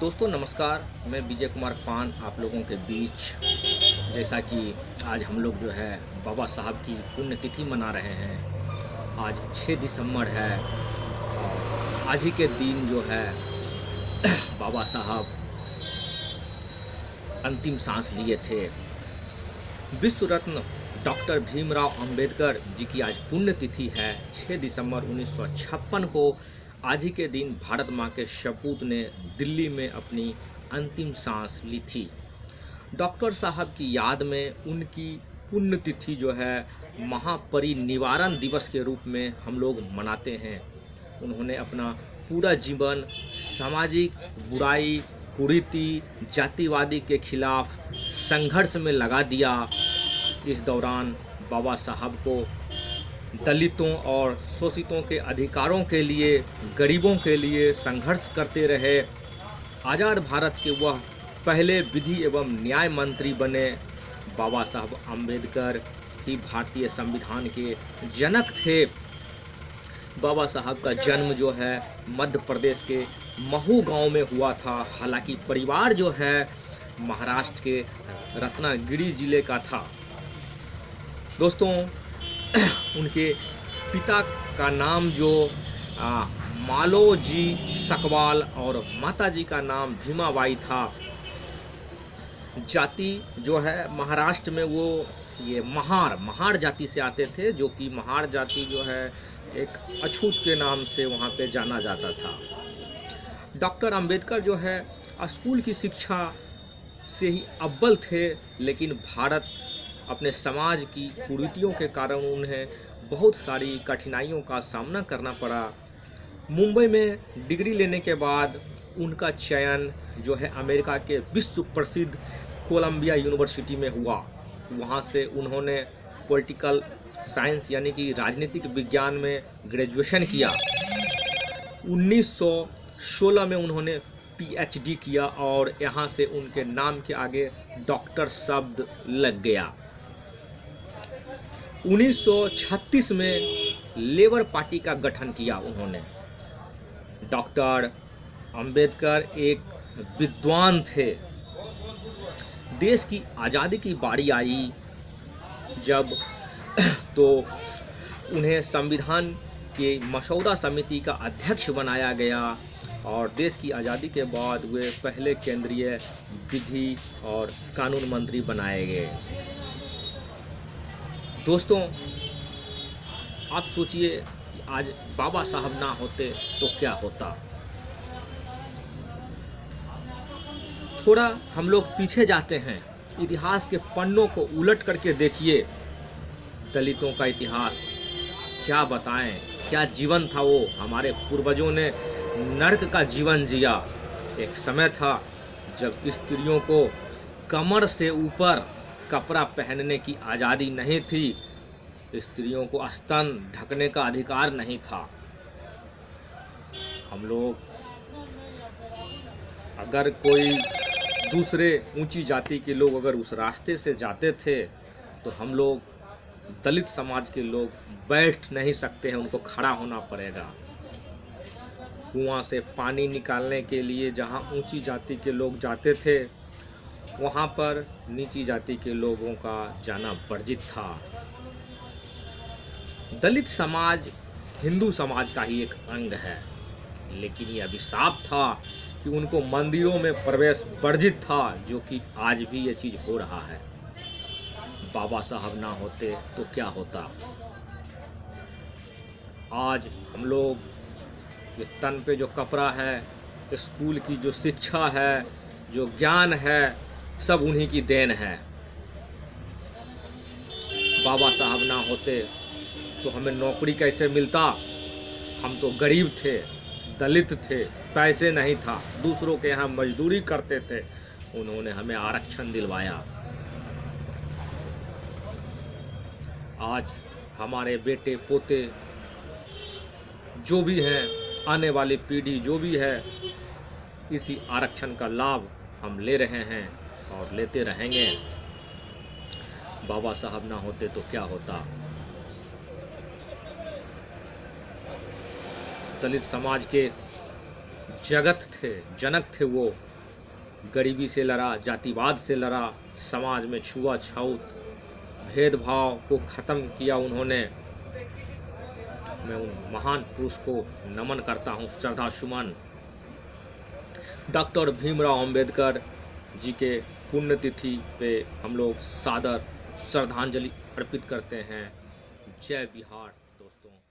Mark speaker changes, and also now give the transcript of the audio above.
Speaker 1: दोस्तों नमस्कार। मैं विजय कुमार पान आप लोगों के बीच। जैसा कि आज हम लोग जो है बाबा साहब की पुण्यतिथि मना रहे हैं। आज 6 दिसंबर है और आज ही के दिन जो है बाबा साहब अंतिम सांस लिए थे। विश्व रत्न डॉक्टर भीमराव अंबेडकर जी की आज पुण्यतिथि है। 6 दिसंबर 1956 को आज ही के दिन भारत माँ के सपूत ने दिल्ली में अपनी अंतिम सांस ली थी। डॉक्टर साहब की याद में उनकी पुण्यतिथि जो है महापरिनिर्वाण दिवस के रूप में हम लोग मनाते हैं। उन्होंने अपना पूरा जीवन सामाजिक बुराई, कुरीति, जातिवादी के खिलाफ संघर्ष में लगा दिया। इस दौरान बाबा साहब को दलितों और शोषितों के अधिकारों के लिए, गरीबों के लिए संघर्ष करते रहे। आज़ाद भारत के वह पहले विधि एवं न्याय मंत्री बने। बाबा साहब अम्बेडकर ही भारतीय संविधान के जनक थे। बाबा साहब का जन्म जो है मध्य प्रदेश के महू गांव में हुआ था। हालांकि परिवार जो है महाराष्ट्र के रत्नागिरी जिले का था। दोस्तों उनके पिता का नाम जो मालोजी सकवाल और माताजी का नाम भीमाबाई था। जाति जो है महाराष्ट्र में वो ये महार जाति से आते थे, जो कि महार जाति जो है एक अछूत के नाम से वहाँ पे जाना जाता था। डॉक्टर अंबेडकर जो है स्कूल की शिक्षा से ही अव्वल थे, लेकिन भारत अपने समाज की कुरीतियों के कारण उन्हें बहुत सारी कठिनाइयों का सामना करना पड़ा। मुंबई में डिग्री लेने के बाद उनका चयन जो है अमेरिका के विश्व प्रसिद्ध कोलंबिया यूनिवर्सिटी में हुआ। वहाँ से उन्होंने पॉलिटिकल साइंस यानी कि राजनीतिक विज्ञान में ग्रेजुएशन किया। 1916 में उन्होंने पीएचडी किया और यहाँ से उनके नाम के आगे डॉक्टर शब्द लग गया। 1936 में लेबर पार्टी का गठन किया उन्होंने। डॉक्टर अंबेडकर एक विद्वान थे। देश की आज़ादी की बारी आई जब तो उन्हें संविधान के मसौदा समिति का अध्यक्ष बनाया गया और देश की आज़ादी के बाद वे पहले केंद्रीय विधि और कानून मंत्री बनाए गए। दोस्तों आप सोचिए कि आज बाबा साहब ना होते तो क्या होता। थोड़ा हम लोग पीछे जाते हैं, इतिहास के पन्नों को उलट करके देखिए। दलितों का इतिहास क्या बताएं, क्या जीवन था वो। हमारे पूर्वजों ने नर्क का जीवन जिया। एक समय था जब स्त्रियों को कमर से ऊपर कपड़ा पहनने की आज़ादी नहीं थी। स्त्रियों को स्तन ढकने का अधिकार नहीं था। हम लोग अगर कोई दूसरे ऊंची जाति के लोग अगर उस रास्ते से जाते थे तो हम लोग दलित समाज के लोग बैठ नहीं सकते हैं, उनको खड़ा होना पड़ेगा। कुआं से पानी निकालने के लिए जहां ऊंची जाति के लोग जाते थे, वहाँ पर नीची जाति के लोगों का जाना वर्जित था। दलित समाज हिंदू समाज का ही एक अंग है, लेकिन यह अभिशाप था कि उनको मंदिरों में प्रवेश वर्जित था, जो कि आज भी ये चीज़ हो रहा है। बाबा साहब ना होते तो क्या होता। आज हम लोग ये तन पे जो कपड़ा है, स्कूल की जो शिक्षा है, जो ज्ञान है, सब उन्हीं की देन है। बाबा साहब ना होते तो हमें नौकरी कैसे मिलता। हम तो गरीब थे, दलित थे, पैसे नहीं था, दूसरों के यहाँ मजदूरी करते थे। उन्होंने हमें आरक्षण दिलवाया। आज हमारे बेटे पोते जो भी हैं, आने वाली पीढ़ी जो भी है, इसी आरक्षण का लाभ हम ले रहे हैं और लेते रहेंगे। बाबा साहब ना होते तो क्या होता। दलित समाज के जनक थे वो। गरीबी से लड़ा, जातिवाद से लड़ा, समाज में छुआछूत भेदभाव को ख़त्म किया उन्होंने। मैं उन महान पुरुष को नमन करता हूँ, श्रद्धा सुमन। डॉक्टर भीमराव अंबेडकर जी के पुण्यतिथि पे हम लोग सादर श्रद्धांजलि अर्पित करते हैं। जय बिहार दोस्तों।